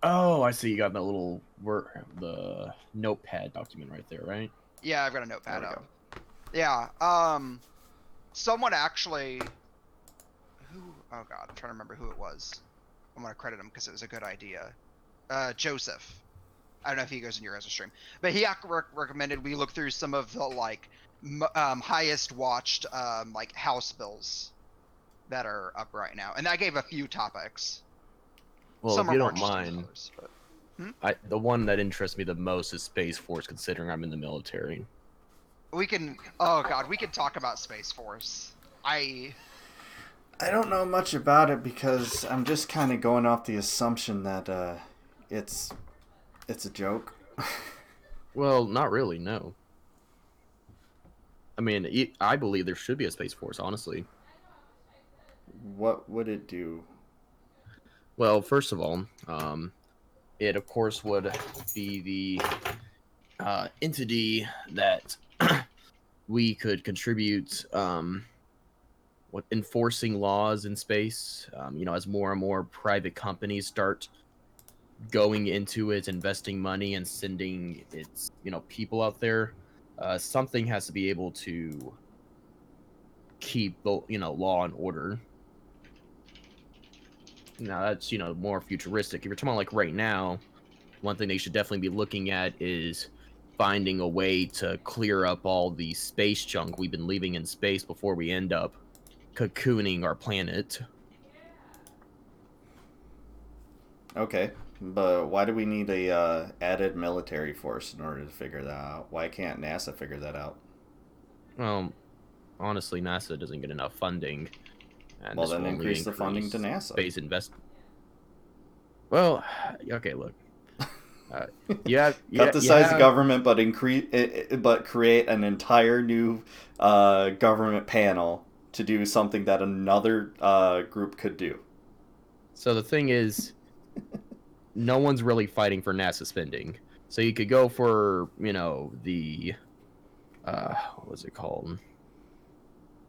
Oh, I see. You got that little the notepad document right there, right? Yeah, I've got a There notepad we up. go. Yeah. Someone actually. Who? Oh God, I'm trying to remember who it was. I'm gonna credit him because it was a good idea. Joseph. I don't know if he goes in your guys' stream, but he recommended we look through some of the like highest watched like house bills that are up right now, and I gave a few topics. Well, Some if are you more don't interesting than mind, others, but hmm? the one that interests me the most is Space Force, considering I'm in the military. We can. Oh God, we can talk about Space Force. I I don't know much about it because I'm just kind of going off the assumption that it's it's a joke. Well, not really, no. I mean, I believe there should be a Space Force, honestly. What would it do? Well, first of all, it of course would be the entity that we could contribute what enforcing laws in space. As more and more private companies start going into it, investing money and sending its people out there, something has to be able to keep the law and order. Now that's more futuristic. If you're talking about like right now, one thing they should definitely be looking at is finding a way to clear up all the space junk we've been leaving in space before we end up cocooning our planet. Okay, but why do we need a added military force in order to figure that out? Why can't NASA figure that out? Well, honestly, NASA doesn't get enough funding, and Well, this then will only increase the funding to increase NASA. space invest. Well, okay, look, uh, yeah, Cut yeah, the you size of have. government, but increase, but create an entire new government panel to do something that another group could do. So the thing is, no one's really fighting for NASA spending. So you could go for, the what was it called?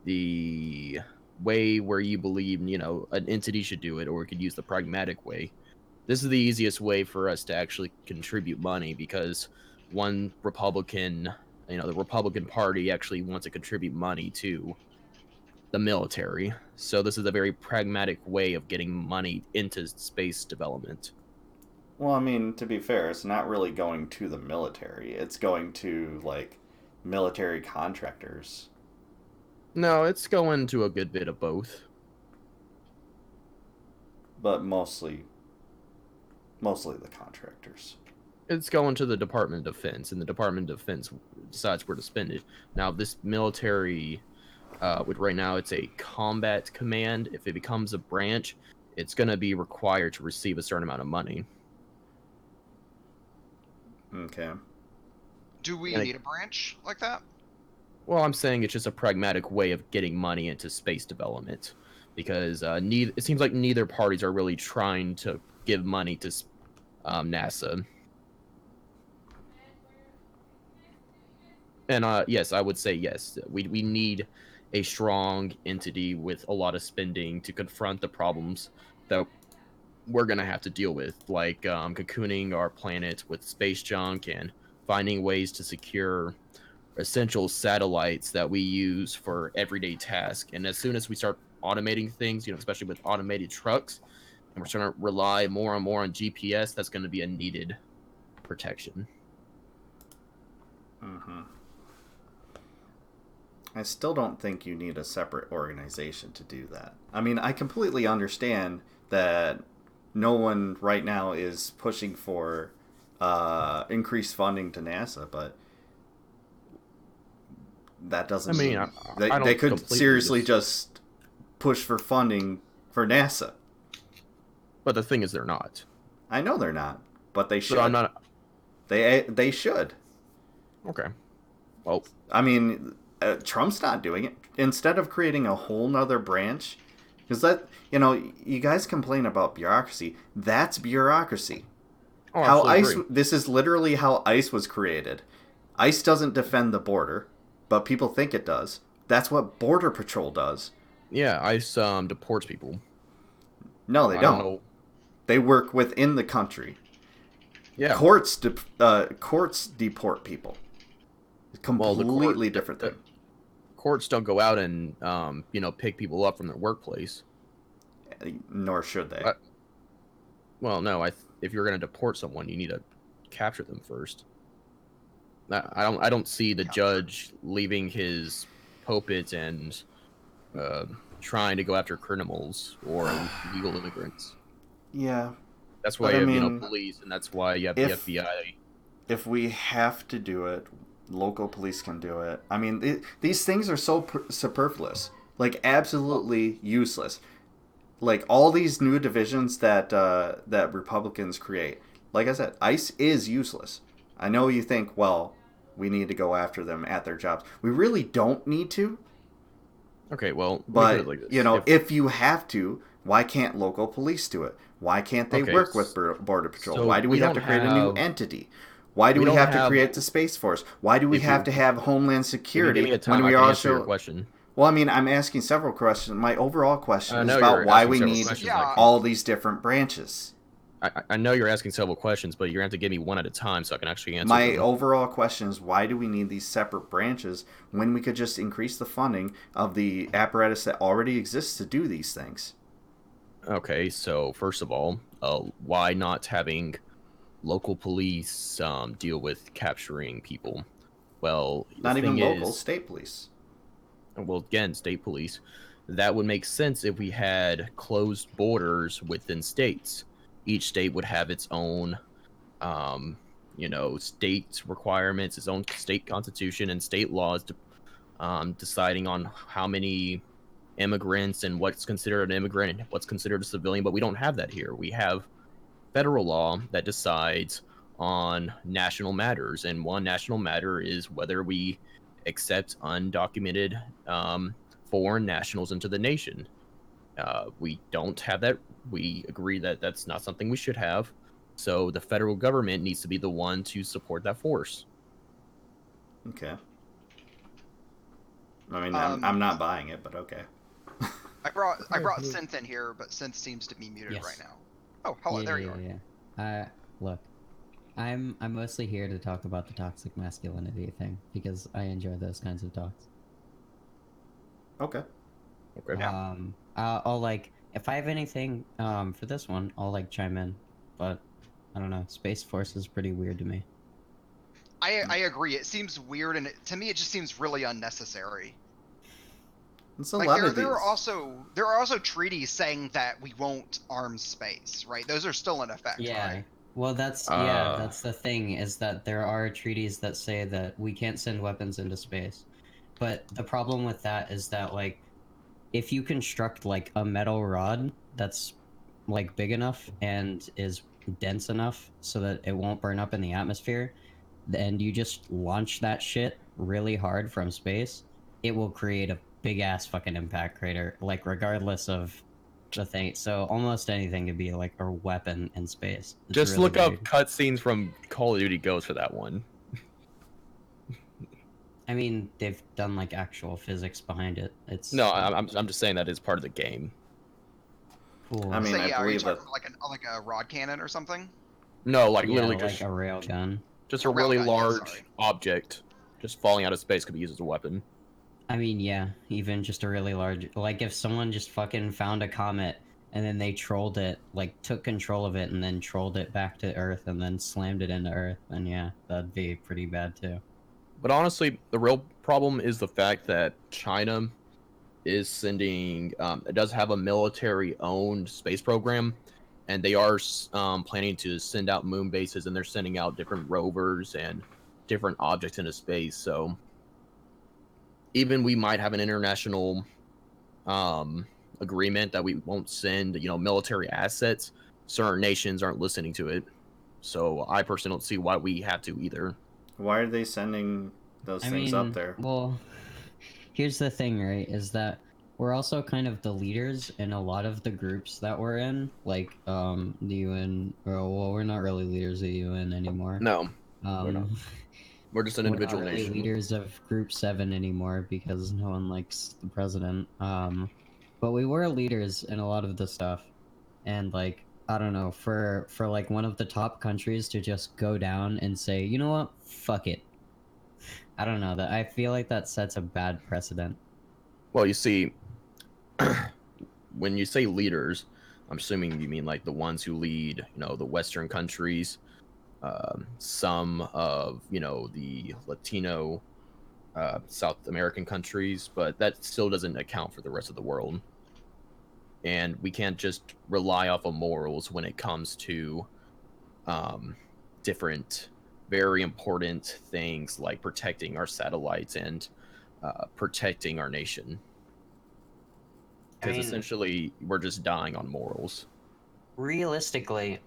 The way where you believe, an entity should do it, or we could use the pragmatic way. This is the easiest way for us to actually contribute money because one Republican, the Republican Party actually wants to contribute money to the military. So this is a very pragmatic way of getting money into space development. Well, I mean, to be fair, it's not really going to the military. It's going to like military contractors. No, it's going to a good bit of both. But mostly the contractors. It's going to the Department of Defense, and the Department of Defense decides where to spend it. Now, this military, with right now, it's a combat command. If it becomes a branch, it's going to be required to receive a certain amount of money. Okay. do we And need a branch like that? well, I'm saying it's just a pragmatic way of getting money into space development, because it seems like neither parties are really trying to give money to NASA. And yes, I would say yes. We need a strong entity with a lot of spending to confront the problems that we're gonna have to deal with, like cocooning our planet with space junk and finding ways to secure essential satellites that we use for everyday tasks. And as soon as we start automating things, especially with automated trucks, and we're starting to rely more and more on GPS, that's going to be a needed protection. Mm-hmm. I still don't think you need a separate organization to do that. I mean, I completely understand that no one right now is pushing for increased funding to NASA, but that I doesn't mean, mean I they don't could completely seriously just push for funding for NASA. but the thing is, they're not. I know they're not, but they So I'm should. not They should. okay. Well, I mean, Trump's not doing it. Instead of creating a whole nother branch, because that, you guys complain about bureaucracy. That's bureaucracy. oh, I How absolutely ICE, agree. this is literally how ICE was created. ICE doesn't defend the border, but people think it does. That's what Border Patrol does. Yeah, ICE deports people. No, they I don't don't. know. They work within the country. Yeah. Courts deport people. Well, Completely different thing. Courts don't go out and pick people up from their workplace. Nor should they. Well, no. If you're going to deport someone, you need to capture them first. I don't see the judge leaving his pulpit and trying to go after criminals or illegal immigrants. Yeah. That's why But, you have police, and that's why you have the FBI. If we have to do it, local police can do it. I mean, these things are so superfluous, like absolutely useless. Like all these new divisions that that Republicans create. Like I said, ICE is useless. I know you think, well, we need to go after them at their jobs. We really don't need to. Okay, well, But like this. if you have to, why can't local police do it? Why can't they work with Border Patrol? So Why do we have to create a new entity? Why do we have to create the Space Force? Why do we have to have Homeland Security when we are also? Your question. Well, I mean, I'm asking several questions. My overall question is about why we need all these different branches. I know you're asking several questions, but you're going to have to give me one at a time so I can actually answer My them. overall question is why do we need these separate branches when we could just increase the funding of the apparatus that already exists to do these things? Okay, so first of all, why not having local police deal with capturing people? Well, not even local, state police. Well, again, state police. That would make sense if we had closed borders within states. Each state would have its own, state requirements, its own state constitution, and state laws deciding on how many immigrants and what's considered an immigrant and what's considered a civilian. But we don't have that here. We have federal law that decides on national matters, and one national matter is whether we accept undocumented foreign nationals into the nation. We don't have that. We agree that that's not something we should have. So the federal government needs to be the one to support that force. Okay. I mean, I'm not buying it, but okay. I brought Synth in here, but Synth seems to be muted right now. Oh, hello, there you are. Yeah. Look, I'm mostly here to talk about the toxic masculinity thing because I enjoy those kinds of talks. Okay. Yeah. I'll if I have anything for this one, I'll chime in, but I don't know. Space Force is pretty weird to me. I agree. It seems weird, and to me, it just seems really unnecessary. It's a lot of there are also treaties saying that we won't arm space, right? Those are still in effect. Yeah. Right? Well, that's the thing is that there are treaties that say that we can't send weapons into space, but the problem with that is that if you construct a metal rod that's big enough and is dense enough so that it won't burn up in the atmosphere, and you just launch that shit really hard from space, it will create a big ass fucking impact crater, regardless of the thing. So almost anything could be a weapon in space. It's just really look weird. up cutscenes from Call of Duty Ghosts for that one. I mean, they've done actual physics behind it. It's no, I'm just saying that is part of the game. Cool. I mean, so, I are you believe that talking like a rod cannon or something? No, literally just a rail gun. Just a really large object just falling out of space could be used as a weapon. I mean, yeah, even just a really large... if someone just fucking found a comet and then they trolled it, took control of it and then trolled it back to Earth and then slammed it into Earth, then yeah, that'd be pretty bad too. But honestly, the real problem is the fact that China is sending... it does have a military-owned space program, and they are planning to send out moon bases, and they're sending out different rovers and different objects into space. So even we might have an international agreement that we won't send, military assets, certain nations aren't listening to it. So I personally don't see why we have to either. Why are they sending those things up there? Well, here's the thing, right, is that we're also kind of the leaders in a lot of the groups that we're in, the UN. Well, we're not really leaders of the UN anymore. No, we're not. We're just an individual nation. We're not really leaders of Group 7 anymore because no one likes the president. But we were leaders in a lot of the stuff, and I don't know, for like one of the top countries to just go down and say, you know what, fuck it. I don't know, that I feel like that sets a bad precedent. Well, you see, when you say leaders, I'm assuming you mean like the ones who lead, the Western countries, some of, the Latino, South American countries, but that still doesn't account for the rest of the world. And we can't just rely off of morals when it comes to um, different, very important things like protecting our satellites and protecting our nation. I Because mean, essentially, we're just dying on morals. realistically,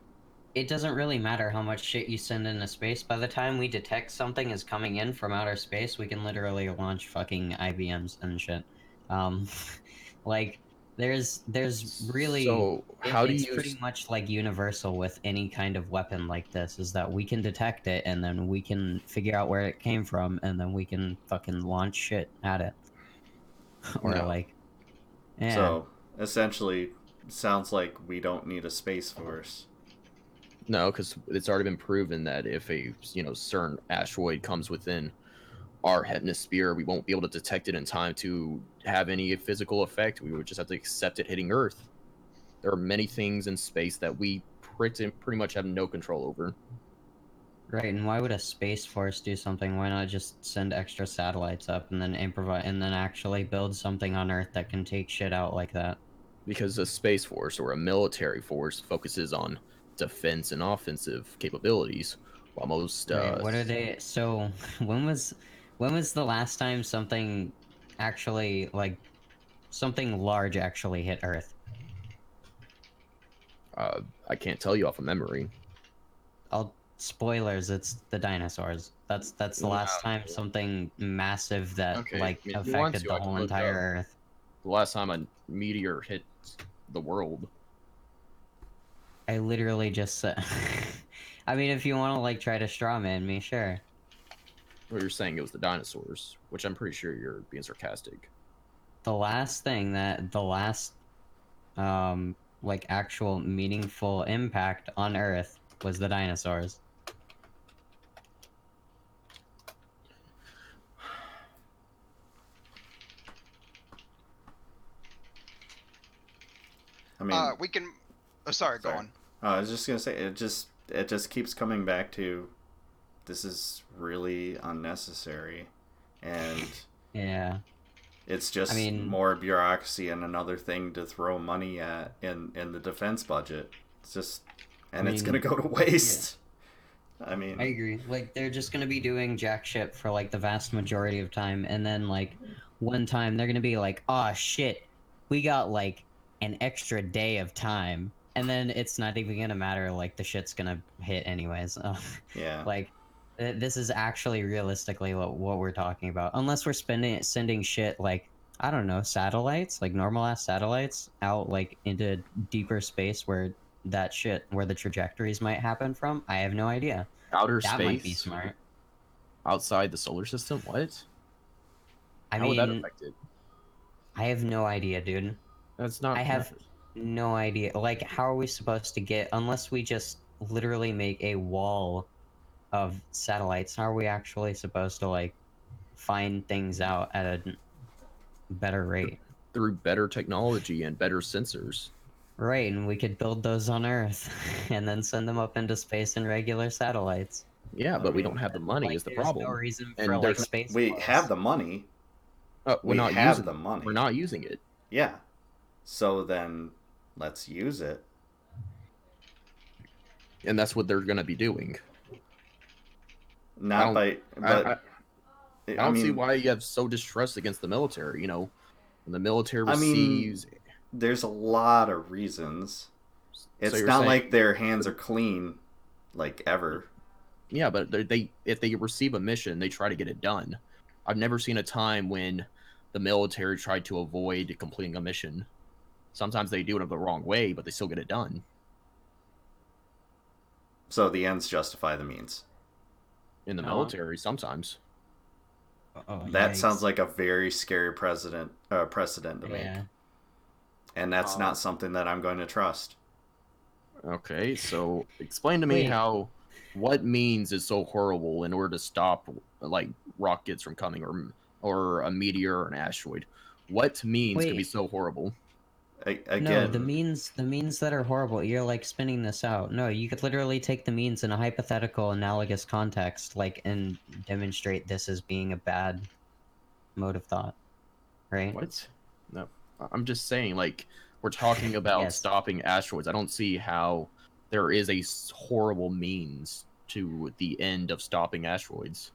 it doesn't really matter how much shit you send into space. By the time we detect something is coming in from outer space, we can literally launch fucking IBMs and shit. Um, like, there's really, So, how do it's you? pretty much like universal with any kind of weapon like this, is that we can detect it and then we can figure out where it came from and then we can fucking launch shit at it. Or No, like, yeah. So essentially, sounds like we don't need a space force. no, because it's already been proven that if a certain asteroid comes within our hemisphere, we won't be able to detect it in time to have any physical effect. We would just have to accept it hitting Earth. There are many things in space that we pretty much have no control over. Right, and why would a space force do something? Why not just send extra satellites up and then improvise and then actually build something on Earth that can take shit out like that? Because a space force or a military force focuses on defense and offensive capabilities, while most Right, what are they? So, when was the last time something actually like something large actually hit Earth? uh, I can't tell you off of memory. I'll spoilers, it's the dinosaurs. That's the No. last time something massive that Okay, like if you want affected to, the I can whole look entire up Earth. the last time a meteor hit the world. I literally just said I mean, if you want to like try to straw man me, sure. Well, you're saying it was the dinosaurs, which I'm pretty sure you're being sarcastic. The last like actual meaningful impact on Earth was the dinosaurs. I mean, We can. Oh, sorry. Go sorry. on. I was just gonna say it just keeps coming back to this is really unnecessary, and Yeah. it's I just mean, more bureaucracy and another thing to throw money at in the defense budget. It's just I and it's gonna mean, go to yeah. waste. I I mean, agree. Like they're just gonna be doing jack shit for like the vast majority of time, and then like one time they're gonna be like, "Oh shit, we got like an extra day of time," and then it's not even gonna matter. Like the shit's gonna hit anyways. yeah. Like this is actually realistically what we're talking about, unless we're sending shit like I don't know satellites, like normal ass satellites out like into deeper space where the trajectories might happen from. I have no idea. Outer That might be space smart. outside the solar system? What? I How would that mean, affect it? I have no idea, dude. That's I not. have no idea. Like, how are we supposed to get, unless we just literally make a wall of satellites, how are we actually supposed to, like, find things out at a better rate? Through better technology and better sensors. Right, and we could build those on Earth and then send them up into space in regular satellites. Yeah, I but we don't mean, have the money Like, is the there's no problem. reason for, And like, there's Space we have Force. the money. we're We not have using the it. We're money. not using it. Yeah. So then let's use it. And that's what they're going to be doing. I Not don't by I, but I I don't see mean why you have so distrust against the military, when the military I mean receives. there's a lot of reasons. So It's you're not saying, like their hands are clean like ever. yeah, but they if they receive a mission, they try to get it done. I've never seen a time when the military tried to avoid completing a mission. Sometimes they do it the wrong way, but they still get it done. So the ends justify the means. In the Oh, military, sometimes. oh, That sounds yikes. like a very scary precedent to make. Yeah. And that's not Um, something that I'm going to trust. Okay, so explain to me Wait, how what means is so horrible in order to stop like rockets from coming or a meteor or an asteroid. What means could be wait. so horrible? No, the Again, means that are horrible. You're like spinning this out. No, you could literally take the means in a hypothetical analogous context, like, and demonstrate this as being a bad mode of thought, right? What? No, I'm just saying like we're talking about Yes. stopping asteroids. I don't see how there is a horrible means to the end of stopping asteroids.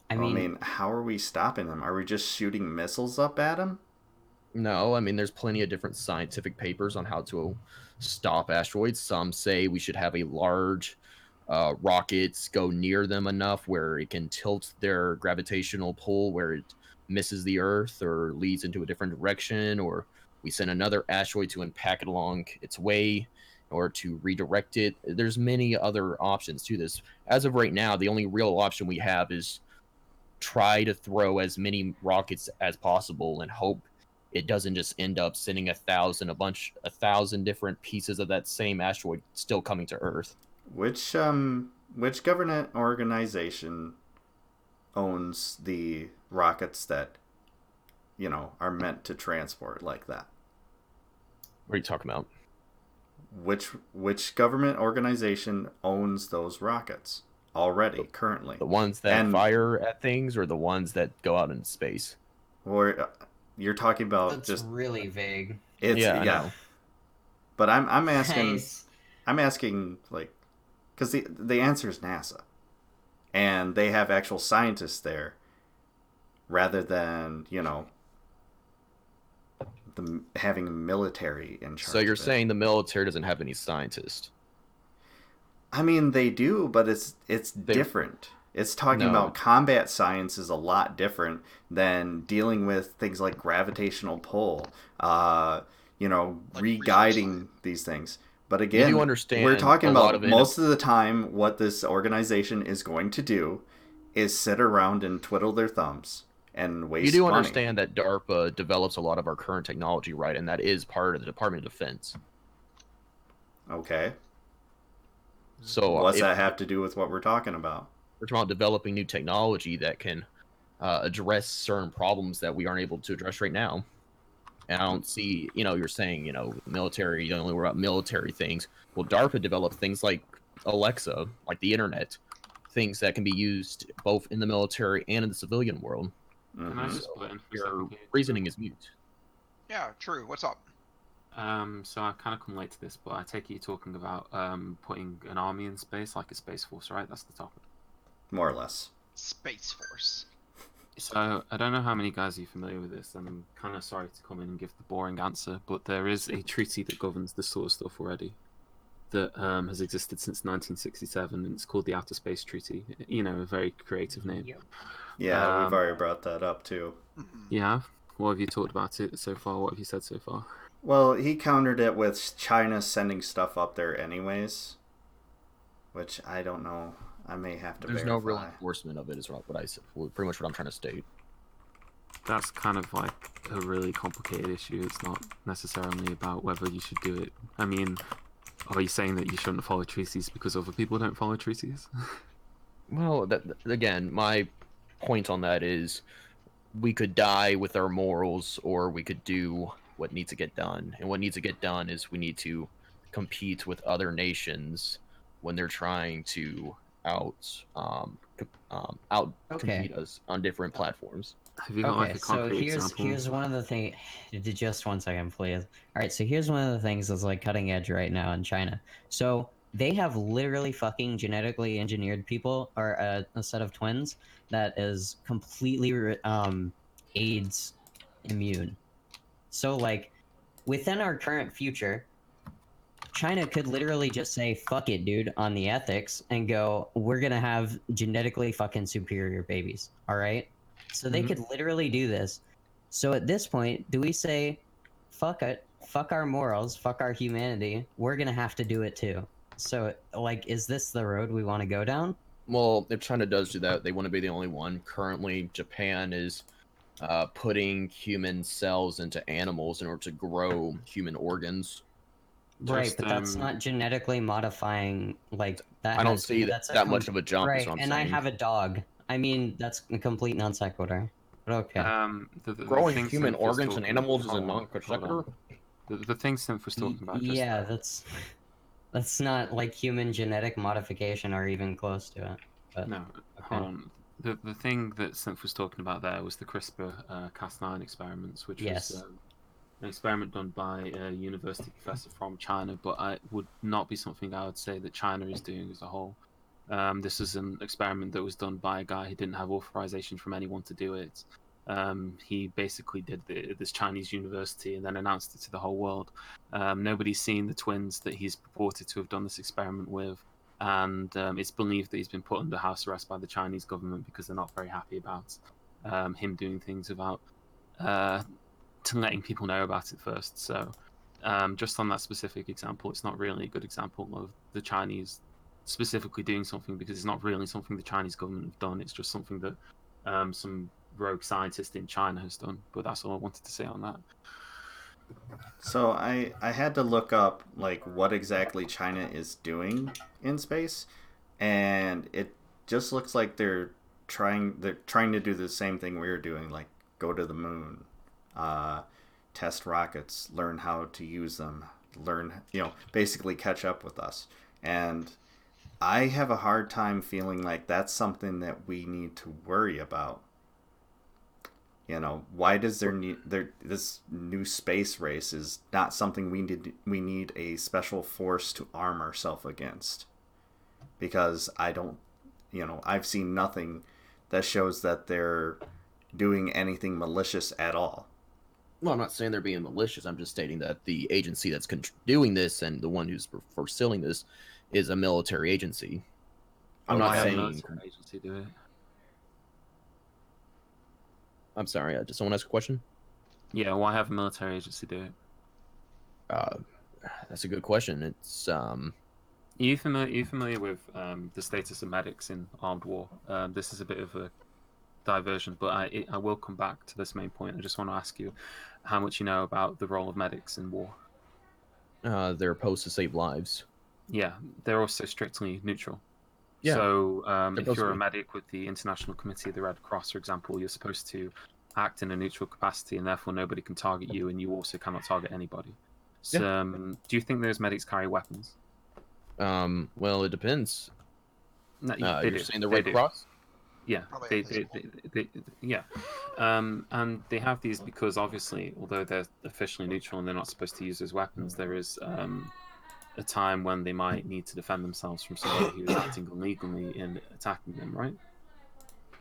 I I mean, mean, how are we stopping them? Are we just shooting missiles up at them? No, I mean, there's plenty of different scientific papers on how to stop asteroids. Some say we should have a large rockets go near them enough where it can tilt their gravitational pull where it misses the Earth or leads into a different direction, or we send another asteroid to impact it along its way or to redirect it. There's many other options to this. As of right now, the only real option we have is try to throw as many rockets as possible and hope it doesn't just end up sending a thousand different pieces of that same asteroid still coming to Earth. Which government organization owns the rockets that, are meant to transport like that? What are you talking about? Which government organization owns those rockets already, currently? The ones that And fire at things or the ones that go out into space? or you're talking about that's just really vague. it's Yeah, I yeah, know. but I'm asking Nice. like because the answer is NASA, and they have actual scientists there rather than having a military in So charge you're of it. saying the military doesn't have any scientists? I mean, they do, but it's They different. It's talking no. about combat science is a lot different than dealing with things like gravitational pull, Like resource re-guiding these things. But You do again, we're understand talking a lot about of in most of the time what this organization is going to do is sit around and twiddle their thumbs and you waste do money. understand that DARPA develops a lot of our current technology, right? And that is part of the Department of Defense. Okay. So What's if that have to do with what we're talking about? we're talking about developing new technology that can address certain problems that we aren't able to address right now. And I don't see, you're saying, military, you only worry about military things. Well, DARPA developed things like Alexa, like the internet, things that can be used both in the military and in the civilian world. Can I Mm-hmm. just So put in for a your second here? reasoning is mute. Yeah, true. What's up? So I kind of come late to this, but I take it you're talking about putting an army in space, like a space force, right? That's the topic. More or less. Space Force. So I don't know how many guys are familiar with this, and I'm kind of sorry to come in and give the boring answer, but there is a treaty that governs this sort of stuff already that has existed since 1967, and it's called the Outer Space Treaty. You know, a very creative name. Yep. Yeah, we've Um, already brought that up too. Mhm. Yeah. What have you talked about it so far? What have you said so far? Well, he countered it with China sending stuff up there anyways, which I don't know. I may have to There's verify. no real enforcement of it, is what I said. Pretty much what I'm trying to state. That's kind of like a really complicated issue. It's not necessarily about whether you should do it. I mean, are you saying that you shouldn't follow treaties because other people don't follow treaties? Well, again, my point on that is we could die with our morals, or we could do what needs to get done. And what needs to get done is we need to compete with other nations when they're trying to out Okay. compete us on different platforms. Have you got like Okay, a so concrete here's example? here's one of the things. Just 1 second, please. All right, so here's one of the things that's like cutting edge right now in China. So they have literally fucking genetically engineered people, or a set of twins that is completely AIDS immune. So like within our current future, China could literally just say "fuck it, dude" on the ethics and go, "We're gonna have genetically fucking superior babies." All right, so they Mhm. could literally do this. So at this point, do we say, "Fuck it, fuck our morals, fuck our humanity"? We're gonna have to do it too. So like, is this the road we want to go down? Well, if China does do that, they want to be the only one. Currently, Japan is putting human cells into animals in order to grow human organs. Right, but that's not genetically modifying, like, that I don't has, see that's that much of a jump, is right, what I'm and I saying. have a dog. I mean, that's a complete non sequitur. But okay. The Growing thing human Synth was organs in talking animals is a hold on, hold on. non-sequitur? The thing Synth was talking about just Yeah, that's not like human genetic modification or even close to it. But no, hold okay. on. The thing that Synth was talking about there was the CRISPR Cas9 experiments, which was Yes. an experiment done by a university professor from China, but it would not be something I would say that China is doing as a whole. This is an experiment that was done by a guy who didn't have authorization from anyone to do it. He basically did this Chinese university and then announced it to the whole world. Nobody's seen the twins that he's purported to have done this experiment with, and it's believed that he's been put under house arrest by the Chinese government because they're not very happy about him doing things without to letting people know about it first. So, just on that specific example, it's not really a good example of the Chinese specifically doing something, because it's not really something the Chinese government have done. It's just something that some rogue scientist in China has done. But that's all I wanted to say on that. So I had to look up like what exactly China is doing in space, and it just looks like they're trying to do the same thing we're doing, like go to the moon, test rockets, learn how to use them, learn, basically catch up with us. And I have a hard time feeling like that's something that we need to worry about. Why does this new space race is not something we need a special force to arm ourselves against? Because I've seen nothing that shows that they're doing anything malicious at all. Well, I'm not saying they're being malicious. I'm just stating that the agency that's doing this and the one who's pursuing this is a military agency. I'm not Why have a saying. military agency do it? I'm sorry. Does someone ask a question? Yeah, why have a military agency do it? That's a good question. It's Are you familiar with the status of medics in armed war? This is a bit of a diversion, but I will come back to this main point. I just want to ask you how much you know about the role of medics in war. they're supposed to save lives. Yeah, they're also strictly neutral. Yeah, So they're if supposed you're to a be. medic with the International Committee of the Red Cross, for example, you're supposed to act in a neutral capacity, and therefore nobody can target you, and you also cannot target anybody. Yeah. So, do you think those medics carry weapons? Well, it depends. No, they You're do. saying the They Red do. Cross? Yeah, Probably they, invisible. yeah, and they have these because obviously, although they're officially neutral and they're not supposed to use those weapons, there is a time when they might need to defend themselves from somebody who is acting illegally in attacking them, right?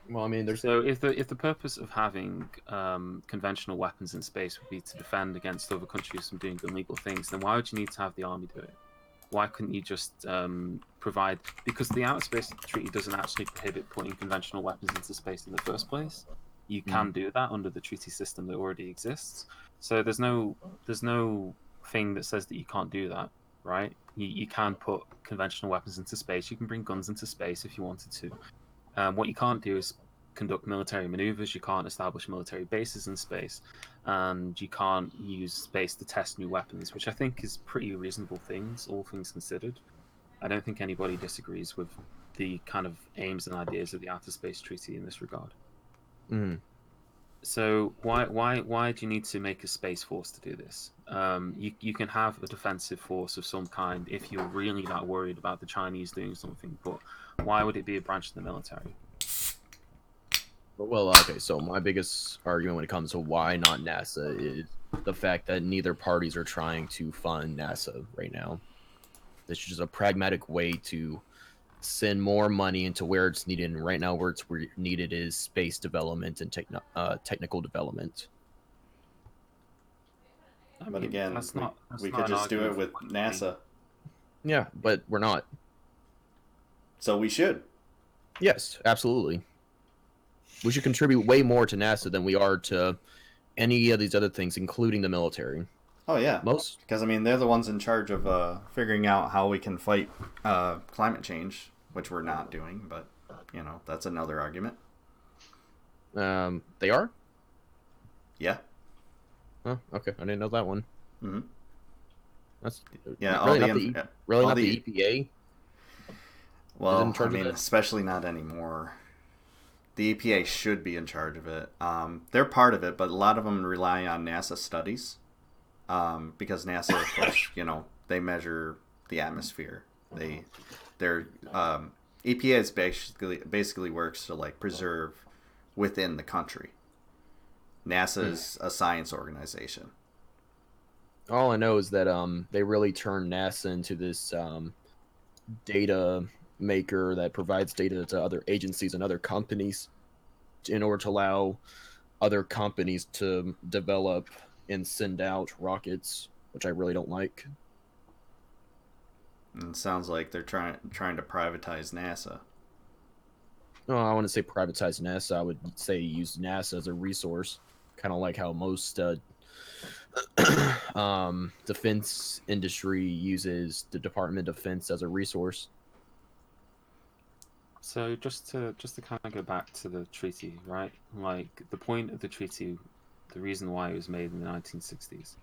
Well, I mean, there's. So if the purpose of having conventional weapons in space would be to defend against other countries from doing illegal things, then why would you need to have the army do it? Why couldn't you just provide? Because the Outer Space Treaty doesn't actually prohibit putting conventional weapons into space in the first place. You can do that under the treaty system that already exists. So there's no thing that says that you can't do that, right? You can put conventional weapons into space. You can bring guns into space if you wanted to. What you can't do is conduct military maneuvers. You can't establish military bases in space, and you can't use space to test new weapons, which I think is pretty reasonable things, all things considered. I don't think anybody disagrees with the kind of aims and ideas of the Outer Space Treaty in this regard. Mhm. So why do you need to make a space force to do this? You can have a defensive force of some kind if you're really that worried about the Chinese doing something, but why would it be a branch of the military? Well, okay. So my biggest argument when it comes to why not NASA is the fact that neither parties are trying to fund NASA right now. This is just a pragmatic way to send more money into where it's needed. And right now, where it's needed is space development and technical development. I But mean, again, that's we, not that's we not could an just do argument it for with money. NASA. Yeah, but we're not. So we should. Yes, absolutely. We should contribute way more to NASA than we are to any of these other things, including the military. Oh yeah, Most. because I mean they're the ones in charge of figuring out how we can fight climate change, which we're not doing. But that's another argument. They are. Yeah. Oh, okay. I didn't know that one. Mm-hmm. That's Yeah, all really the not inf- really all not the the EPA. Is in well, I charge of mean, that? especially not anymore. The EPA should be in charge of it. They're part of it, but a lot of them rely on NASA studies because NASA, of course, they measure the atmosphere. Their EPA is basically works to like preserve within the country. NASA is a science organization. All I know is that they really turned NASA into this data maker that provides data to other agencies and other companies in order to allow other companies to develop and send out rockets, which I really don't like. And it sounds like they're trying to privatize NASA. Oh, I want to say privatize NASA. I would say use NASA as a resource, kind of like how most defense industry uses the Department of Defense as a resource. So just to kind of go back to the treaty, right? Like the point of the treaty, the reason why it was made in the 1960s,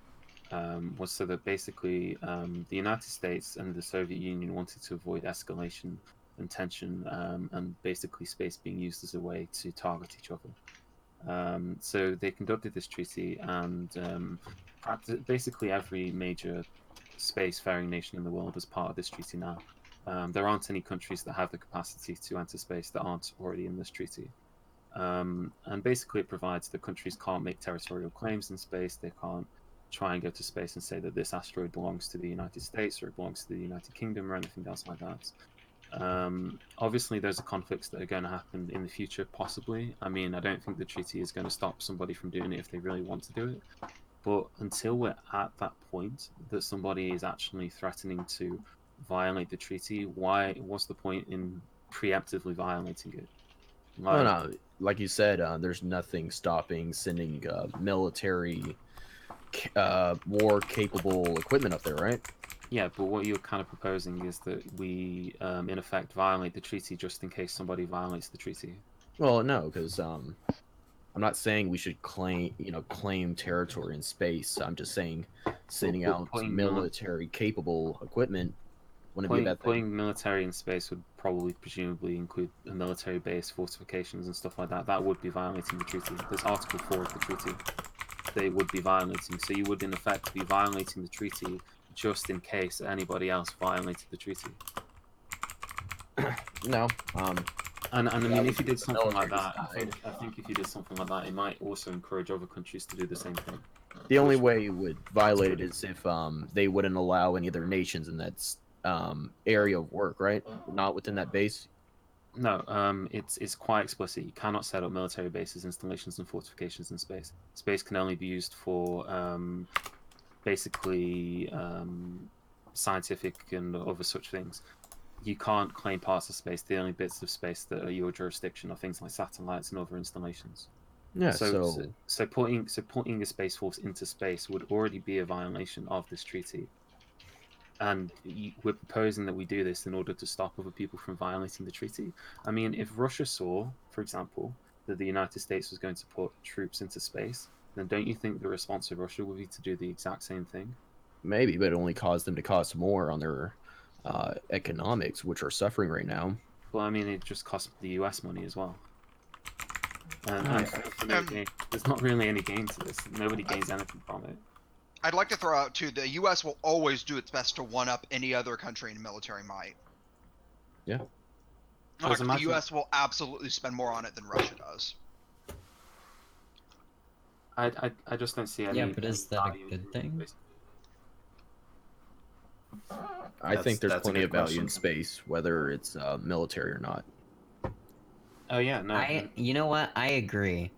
was so that basically the United States and the Soviet Union wanted to avoid escalation and tension, and basically space being used as a way to target each other. So they conducted this treaty, and basically every major spacefaring nation in the world is part of this treaty now. There aren't any countries that have the capacity to enter space that aren't already in this treaty. And basically, it provides that countries can't make territorial claims in space. They can't try and go to space and say that this asteroid belongs to the United States or it belongs to the United Kingdom or anything else like that. Obviously, those are conflicts that are going to happen in the future, possibly. I mean, I don't think the treaty is going to stop somebody from doing it if they really want to do it. But until we're at that point that somebody is actually threatening to violate the treaty, what's the point in preemptively violating it? Well, Like, no, like you said, there's nothing stopping sending military, war-capable equipment up there, right? yeah, but what you're kind of proposing is that we, in effect, violate the treaty just in case somebody violates the treaty. Well, no, because I'm not saying we should claim territory in space. I'm just saying sending But out military capable equipment wouldn't be a bad thing. putting military in space would probably presumably include a military base, fortifications, and stuff like that. That would be violating the treaty. There's Article 4 of the treaty. They would be violating. So you would, in effect, be violating the treaty just in case anybody else violated the treaty. No, And I mean, if you did the something like military that, side. I think if you did something like that, it might also encourage other countries to do the same thing. The only way you would violate it is if they wouldn't allow any other nations in that area of work, right? Not within that base. No, it's quite explicit. You cannot set up military bases, installations, and fortifications in space. Space can only be used for basically scientific and other such things. You can't claim parts of space. The only bits of space that are your jurisdiction are things like satellites and other installations. Yeah. So putting a space force into space would already be a violation of this treaty. And we're proposing that we do this in order to stop other people from violating the treaty. I mean, if Russia saw, for example, that the United States was going to put troops into space, then don't you think the response of Russia would be to do the exact same thing? Maybe, but it only caused them to cost more on their economics, which are suffering right now. Well, I mean, it just costs the US money as well. And there's not really any gain to this. Nobody gains anything from it. I'd like to throw out too, the U.S. will always do its best to one-up any other country in military might. Yeah. Like, the U.S. will absolutely spend more on it than Russia does. I just don't see any. Yeah, but is that a good thing? I think there's that's a plenty good of value question. in space, whether it's military or not. Oh yeah, no. You know what? I agree,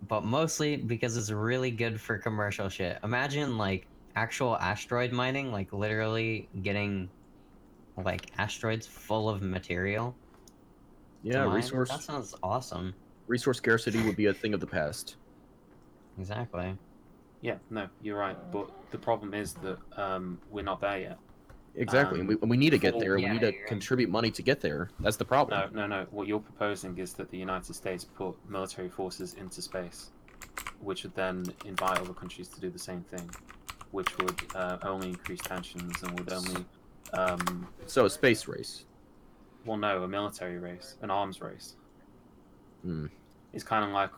but mostly because it's really good for commercial shit. Imagine like actual asteroid mining, like literally getting like asteroids full of material. Yeah, to mine. That sounds awesome. resource scarcity would be a thing of the past. Exactly. Yeah, no, you're right. But the problem is that we're not there yet. Exactly, and we need to get there. yeah, we need to you're right. contribute money to get there. That's the problem. No. What you're proposing is that the United States put military forces into space, which would then invite other countries to do the same thing. which would only increase tensions and would only So a space race. well, no, a military race, an arms race. Hmm. It's kind of like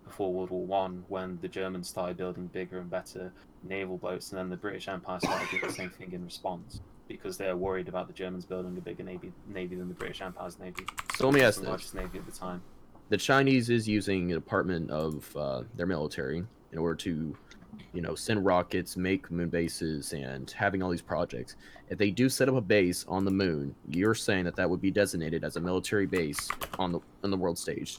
before World War One, when the Germans started building bigger and better naval boats, and then the British Empire started doing the same thing in response because they were worried about the Germans building a bigger navy than the British Empire's navy. So let me Which was ask the this: largest navy at the time. the Chinese is using a department of their military in order to, send rockets, make moon bases, and having all these projects. If they do set up a base on the moon, you're saying that would be designated as a military base on the world stage.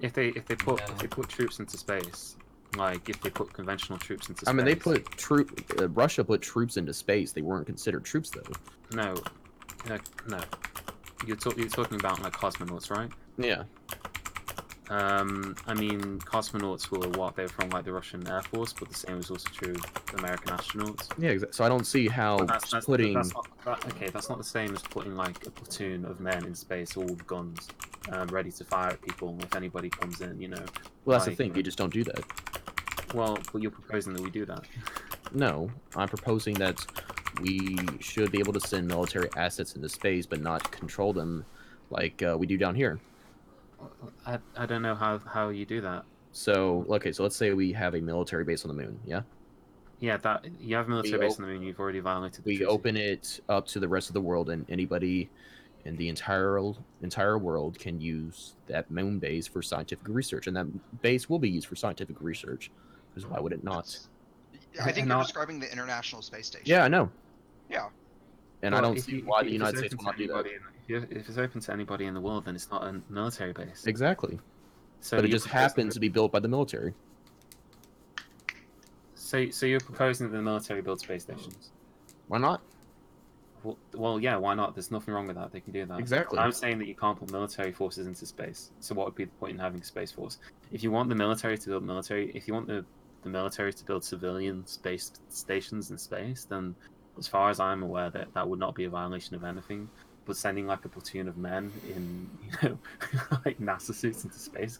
If they put troops into space, like if they put conventional troops into space. I mean, they put Russia put troops into space. They weren't considered troops, though. No. You're talking about like cosmonauts, right? Yeah. I mean, cosmonauts were what? They were from like the Russian Air Force, but the same was also true of American astronauts. Yeah, exactly. So I don't see how That's putting. That's not the same as putting like a platoon of men in space, all with guns, ready to fire at people if anybody comes in. Well, that's like, the thing. You just don't do that. Well, but you're proposing that we do that. No, I'm proposing that we should be able to send military assets into space, but not control them like we do down here. I don't know how you do that. So, okay, so let's say we have a military base on the moon, yeah? Yeah, that you have a military base on the moon, you've already violated the We treaty. open it up to the rest of the world, and anybody in the entire world can use that moon base for scientific research, and that base will be used for scientific research, because why would it not? I think you're describing the International Space Station. Yeah, I know. Yeah. And I don't see why the United States will not do that. If it's open to anybody in the world, then it's not a military base. Exactly. So but it just happens to be built by the military. So you're proposing that the military build space stations? Why not? Well, yeah, why not? There's nothing wrong with that. They can do that. Exactly. I'm saying that you can't put military forces into space. So what would be the point in having a space force? If you want the military to build military, if you want the military to build civilian space stations in space, then as far as I'm aware, that would not be a violation of anything. But sending like a platoon of men in, like NASA suits into space,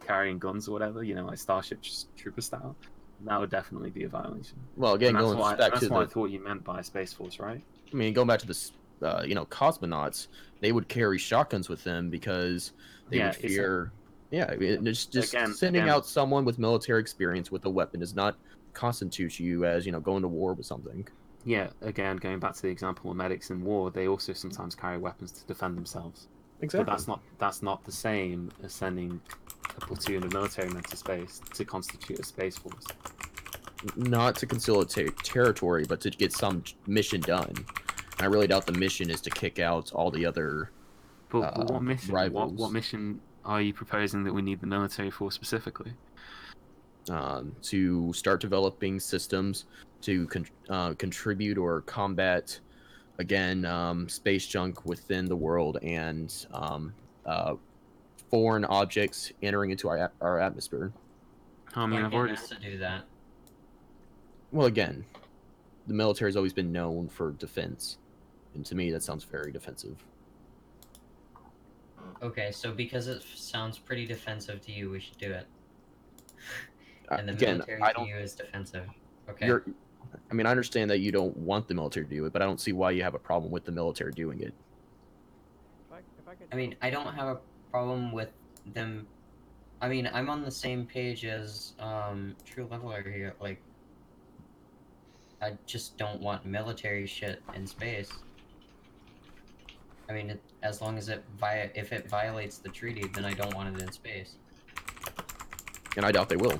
carrying guns or whatever, like Starship Trooper style, that would definitely be a violation. Well, again, going back to that's what I thought you meant by Space Force, right? I mean, going back to this, cosmonauts, they would carry shotguns with them because they would fear. Sending out someone with military experience with a weapon does not constitute you as going to war with something. Yeah, again, going back to the example of medics in war, they also sometimes carry weapons to defend themselves. Exactly. But that's not the same as sending a platoon of military men to space to constitute a space force. Not to conciliate territory, but to get some mission done. I really doubt the mission is to kick out all the other. But what mission? Rivals. What mission are you proposing that we need the military for specifically? To start developing systems to contribute or combat, again, space junk within the world and foreign objects entering into our atmosphere. I mean, I've already to do that. Well, again, the military has always been known for defense, and to me, that sounds very defensive. Okay, so because it sounds pretty defensive to you, we should do it. And the Again, military to you is defensive. Okay. I understand that you don't want the military to do it, but I don't see why you have a problem with the military doing it. I mean, I don't have a problem with them. I mean, I'm on the same page as True Leveler here. Like, I just don't want military shit in space. I mean, as long as if it violates the treaty, then I don't want it in space. And I doubt they will.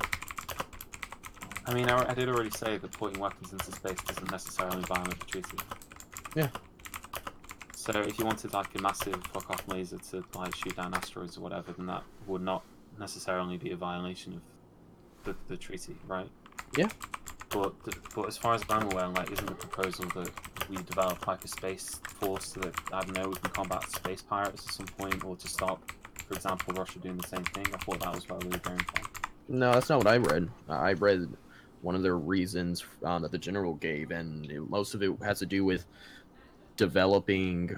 I mean, I did already say that putting weapons into space doesn't necessarily violate the treaty. Yeah. So if you wanted like a massive fuck-off laser to like shoot down asteroids or whatever, then that would not necessarily be a violation of the treaty, right? Yeah. But as far as I'm aware, like, isn't the proposal that we develop like a space force so that, I don't know, we can combat space pirates at some point, or to stop, for example, Russia doing the same thing? I thought that was where we were going from. No, that's not what I read. I read one of the reasons that the general gave, and most of it has to do with developing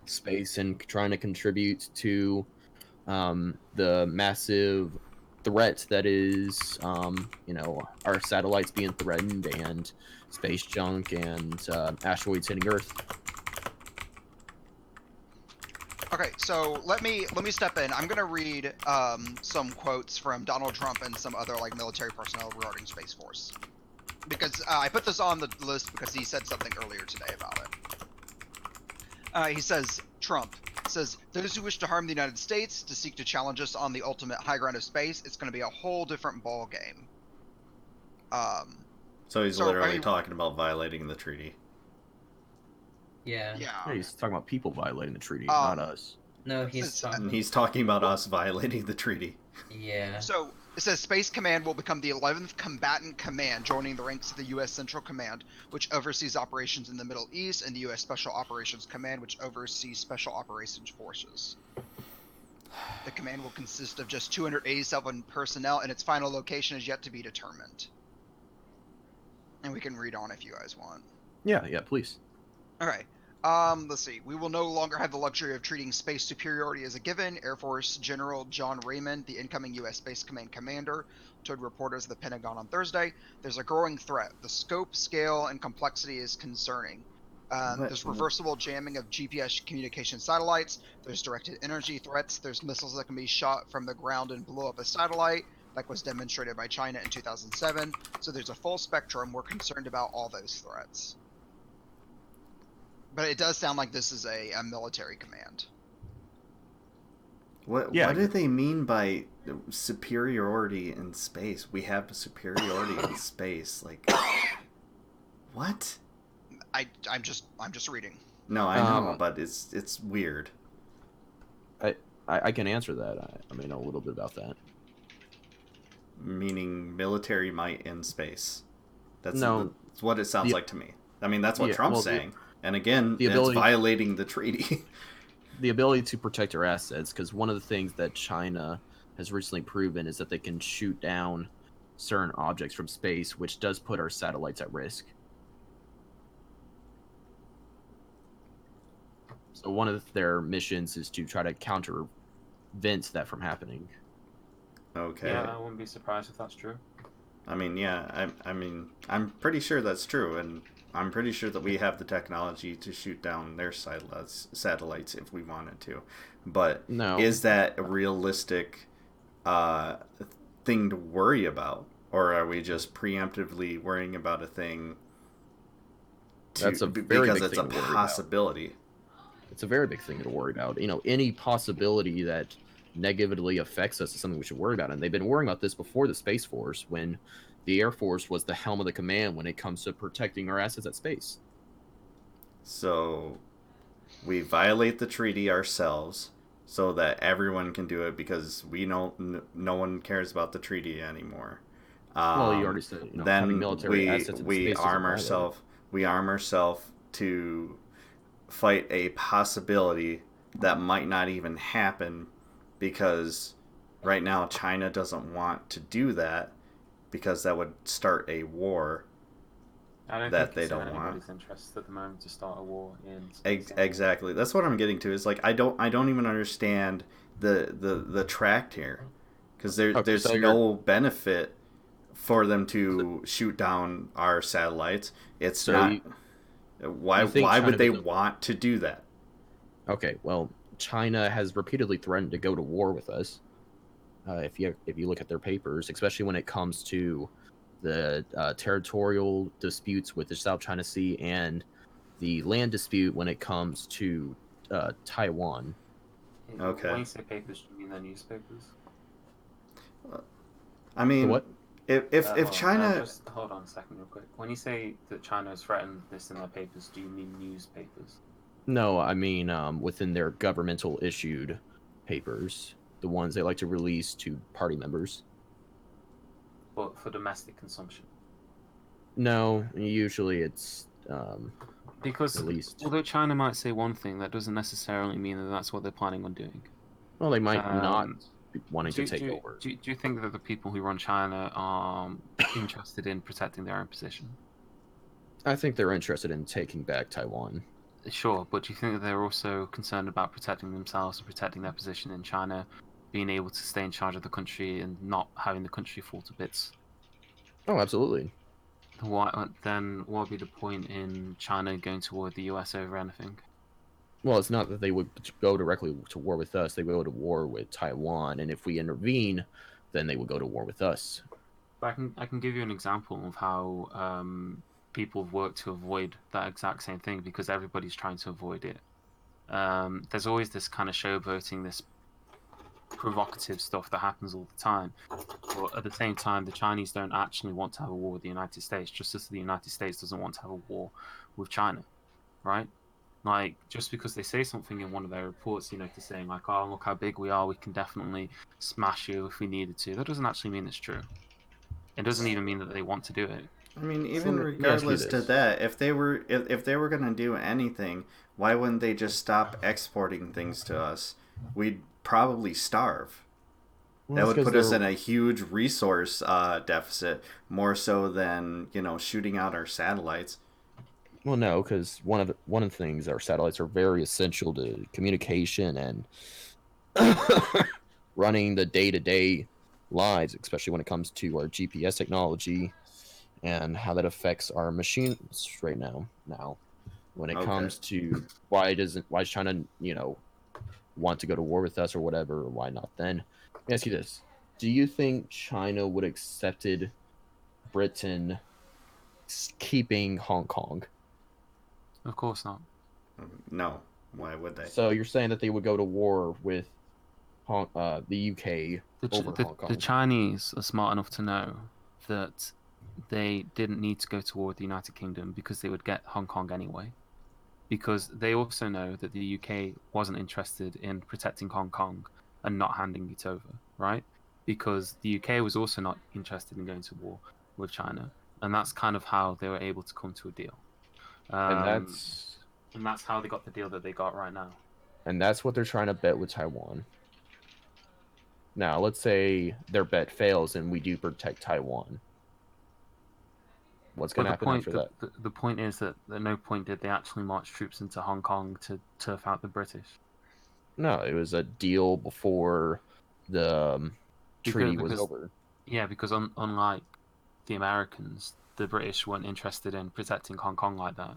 space and trying to contribute to the massive threat that is, you know, our satellites being threatened and space junk and asteroids hitting Earth. Okay, so let me step in. I'm gonna read some quotes from Donald Trump and some other like military personnel regarding Space Force, because I put this on the list because he said something earlier today about it. He says, Trump says, those who wish to harm the United States, to seek to challenge us on the ultimate high ground of space, it's going to be a whole different ball game. So he's literally talking about violating the treaty. Yeah. Yeah, he's talking about people violating the treaty, not us. No, he's talking about us violating the treaty. Yeah. So it says Space Command will become the 11th Combatant Command, joining the ranks of the U.S. Central Command, which oversees operations in the Middle East, and the U.S. Special Operations Command, which oversees Special Operations Forces. The command will consist of just 287 personnel, and its final location is yet to be determined. And we can read on if you guys want. Yeah, please. Okay. Let's see. We will no longer have the luxury of treating space superiority as a given. Air Force General John Raymond, the incoming U.S. Space Command commander, told reporters at the Pentagon on Thursday, there's a growing threat. The scope, scale, and complexity is concerning. There's reversible jamming of GPS communication satellites. There's directed energy threats. There's missiles that can be shot from the ground and blow up a satellite, like was demonstrated by China in 2007. So there's a full spectrum. We're concerned about all those threats. But it does sound like this is a military command. What do they mean by superiority in space? We have superiority in space. Like, what? I'm just reading. No, I know, but it's weird. I can answer that. I may know a little bit about that. Meaning military might in space. That's what it sounds like to me. I mean, that's what Trump's saying. And again, it's violating the treaty. The ability to protect our assets, because one of the things that China has recently proven is that they can shoot down certain objects from space, which does put our satellites at risk. So one of their missions is to try to countervent that from happening. Okay. Yeah, I wouldn't be surprised if that's true. I mean, yeah, I'm pretty sure that's true, and I'm pretty sure that we have the technology to shoot down their satellites if we wanted to. But is that a realistic thing to worry about? Or are we just preemptively worrying about a thing because it's a possibility? It's a very big thing to worry about. You know, any possibility that negatively affects us is something we should worry about. And they've been worrying about this before the Space Force, when the Air Force was the helm of the command when it comes to protecting our assets at space. So we violate the treaty ourselves so that everyone can do it because we know no one cares about the treaty anymore. Well, you already said, you know, having military assets in space arm ourselves. We arm ourselves to fight a possibility that might not even happen, because right now China doesn't want to do that, because that would start a war that they don't want. Anybody's interest at the moment to start a war in space. Exactly. That's what I'm getting to. Is like I don't even understand the tract here, because there's no benefit for them to shoot down our satellites. It's not. Why would they want to do that? Okay, well, China has repeatedly threatened to go to war with us. If you look at their papers, especially when it comes to the territorial disputes with the South China Sea and the land dispute when it comes to Taiwan. Okay. When you say papers, do you mean the newspapers? I mean, what? If China... just hold on a second real quick. When you say that China has threatened this in their papers, do you mean newspapers? No, I mean within their governmental issued papers. The ones they like to release to party members. But for domestic consumption? No, usually it's because released. Although China might say one thing, that doesn't necessarily mean that that's what they're planning on doing. Well, they might not be wanting to take over. Do you think that the people who run China are interested in protecting their own position? I think they're interested in taking back Taiwan. Sure, but do you think that they're also concerned about protecting themselves and protecting their position in China being able to stay in charge of the country and not having the country fall to bits. Oh, absolutely. Then what would be the point in China going to war with the US over anything? Well, it's not that they would go directly to war with us. They would go to war with Taiwan, and if we intervene, then they would go to war with us. But I can give you an example of how people have worked to avoid that exact same thing, because everybody's trying to avoid it. There's always this kind of showboating, this provocative stuff that happens all the time. But at the same time, the Chinese don't actually want to have a war with the United States, just as the United States doesn't want to have a war with China, right? Like, just because they say something in one of their reports, you know, to saying like, oh, look how big we are, we can definitely smash you if we needed to. That doesn't actually mean it's true. It doesn't even mean that they want to do it. I mean, So even let me ask you regardless to this. that, if they were gonna do anything, why wouldn't they just stop exporting things to us? We'd probably starve. Well, That that's would 'cause put us they're in a huge resource deficit, more so than, you know, shooting out our satellites. well, no, because one of the things our satellites are very essential to communication and running the day-to-day lives, especially when it comes to our GPS technology and how that affects our machines right now. Now, when it Okay. comes to why does China, you know, want to go to war with us or whatever, or why not then? Let me ask you this. Do you think China would accepted Britain keeping Hong Kong? Of course not. No. Why would they? So you're saying that they would go to war with the UK over The Hong Kong? Chinese are smart enough to know that they didn't need to go to war with the United Kingdom because they would get Hong Kong anyway. Because they also know that the UK wasn't interested in protecting Hong Kong and not handing it over, right? Because the UK was also not interested in going to war with China, and that's kind of how they were able to come to a deal. And Um, and that's how they got the deal that they got right now. that's what they're trying to bet with Taiwan. Now, let's say their bet fails and we do protect Taiwan. What's going But to happen after that? the point is that at no point did they actually march troops into Hong Kong to turf out the British. No, it was a deal before the treaty was Because over. yeah, because unlike the Americans, the British weren't interested in protecting Hong Kong like that.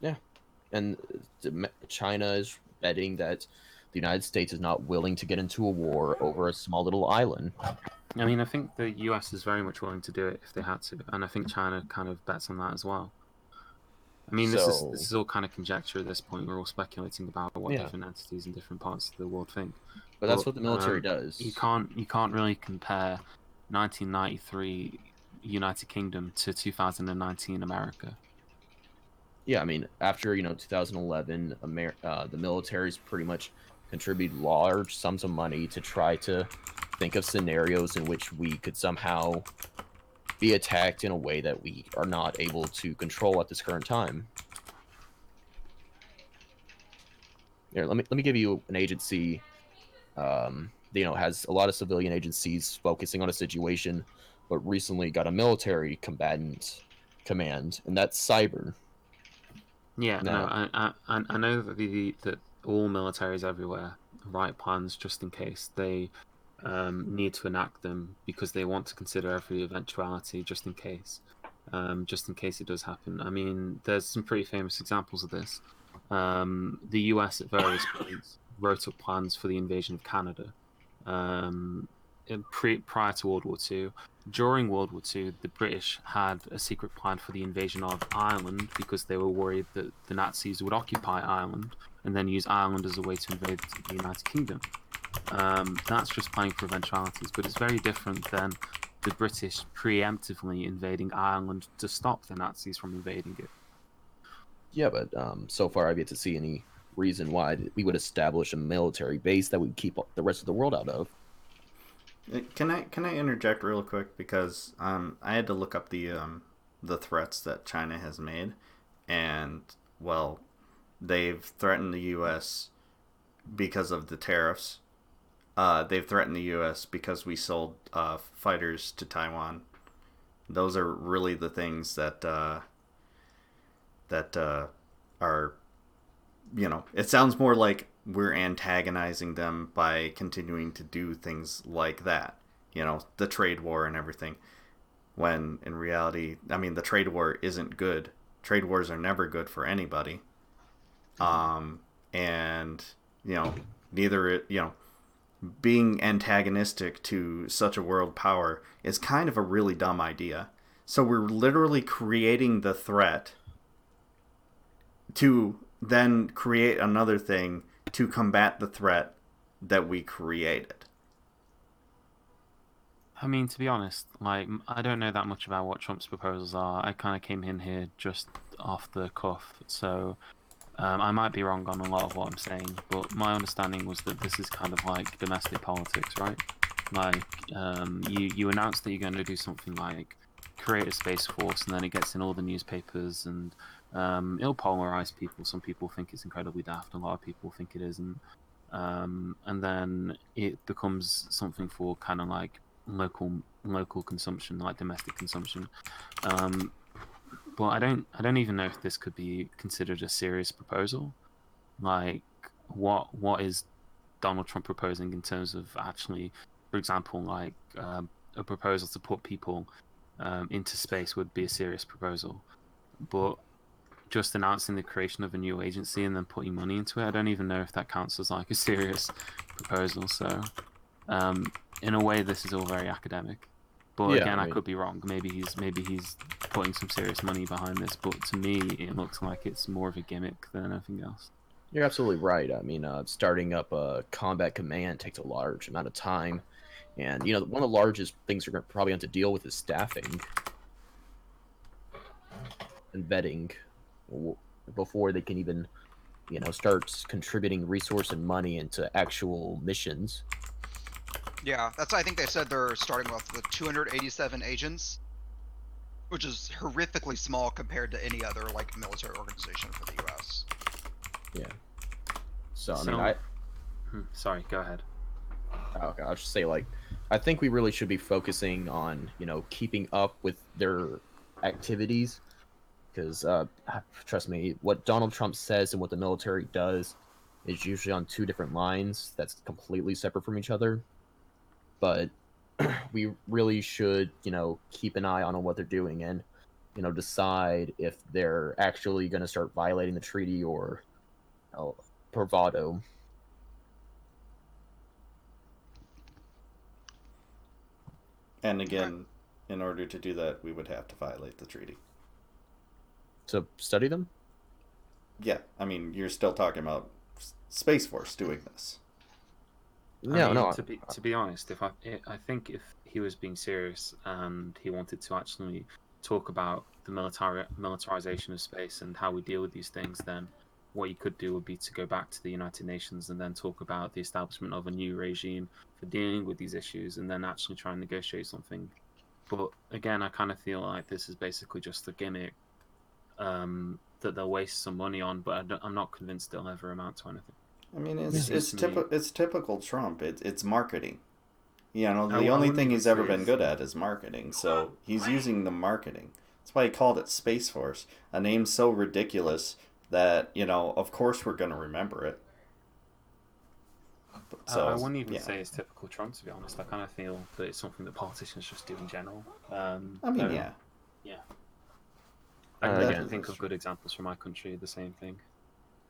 Yeah, and China is betting that the United States is not willing to get into a war over a small little island. I mean, I think the US is very much willing to do it if they had to, and I think China kind of bets on that as well. I mean, this So is all kind of conjecture at this point. We're all speculating about what yeah, different entities in different parts of the world think. but that's what the military does. You can't really compare 1993 United Kingdom to 2019 America. Yeah, I mean, after 2011, the military's pretty much contributed large sums of money to try to think of scenarios in which we could somehow be attacked in a way that we are not able to control at this current time. Here, let me give you an agency. Has a lot of civilian agencies focusing on a situation, but recently got a military combatant command, and that's cyber. Yeah, no, Now, I know that that all militaries everywhere write plans just in case they need to enact them because they want to consider every eventuality just in case it does happen. I mean, there's some pretty famous examples of this. The US at various points wrote up plans for the invasion of Canada prior to World War II. During World War II, the British had a secret plan for the invasion of Ireland because they were worried that the Nazis would occupy Ireland and then use Ireland as a way to invade the United Kingdom. That's just planning for eventualities, but it's very different than the British preemptively invading Ireland to stop the Nazis from invading it. yeah, but so far I've yet to see any reason why we would establish a military base that would keep the rest of the world out of. Can I interject real quick because I had to look up the threats that China has made, and well, they've threatened the U.S. because of the tariffs. They've threatened the U.S. because we sold fighters to Taiwan. Those are really the things that are, it sounds more like we're antagonizing them by continuing to do things like that. You know, the trade war and everything. When in reality, I mean, the trade war isn't good. Trade wars are never good for anybody. And you know, neither you know, being antagonistic to such a world power is kind of a really dumb idea. So we're literally creating the threat to then create another thing to combat the threat that we created. I mean, to be honest, like, I don't know that much about what Trump's proposals are. I kind of came in here just off the cuff, so I might be wrong on a lot of what I'm saying, but my understanding was that this is kind of like domestic politics, right? Like, you announce that you're going to do something like create a space force, and then it gets in all the newspapers, and it'll polarize people. Some people think it's incredibly daft, a lot of people think it isn't. And then it becomes something for kind of like local consumption, like domestic consumption. But I don't even know if this could be considered a serious proposal. Like, what is Donald Trump proposing in terms of actually, for example, like a proposal to put people into space would be a serious proposal, but just announcing the creation of a new agency and then putting money into it, I don't even know if that counts as like a serious proposal. So, in a way, this is all very academic. But Yeah, again, I I mean, could be wrong. Maybe he's putting some serious money behind this. But to me, it looks like it's more of a gimmick than anything else. you're absolutely right. I mean, starting up a combat command takes a large amount of time, and one of the largest things we're probably going to deal with is staffing and vetting before they can even start contributing resource and money into actual missions. Yeah, that's I think they said they're starting with the 287 agents, which is horrifically small compared to any other like military organization for the U.S. Yeah. So I So, mean, sorry, go ahead. okay, I'll just say I think we really should be focusing on keeping up with their activities, because trust me, what Donald Trump says and what the military does is usually on two different lines that's completely separate from each other. But we really should keep an eye on what they're doing and decide if they're actually going to start violating the treaty or bravado. And again, in order to do that, we would have to violate the treaty. To study them. Yeah, I mean, you're still talking about Space Force doing this. No, no. To be honest, I think if he was being serious and he wanted to actually talk about the militarization of space and how we deal with these things, then what you could do would be to go back to the United Nations and then talk about the establishment of a new regime for dealing with these issues, and then actually try and negotiate something. But again, I kind of feel like this is basically just a gimmick that they'll waste some money on, but I'm not convinced they'll ever amount to anything. I mean, it's typical Trump. It's marketing. The I only wouldn't thing even he's say ever been it's- good at is marketing. So he's using the marketing. That's why he called it Space Force, a name so ridiculous that of course we're gonna remember it. So I wouldn't even yeah, say it's typical Trump, to be honest. I kind of feel that it's something that politicians just do in general. I mean, yeah. Yeah. Uh, I again, can think of good examples from my country, the same thing.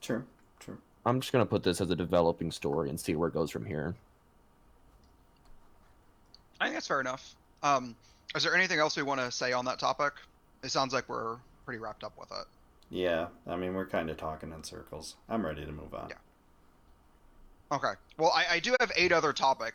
True. I'm just gonna put this as a developing story and see where it goes from here. I think that's fair enough. Is there anything else we want to say on that topic? It sounds like we're pretty wrapped up with it. Yeah, I mean, we're kind of talking in circles. I'm ready to move on. Yeah. Okay. Well, I do have 8 other topics.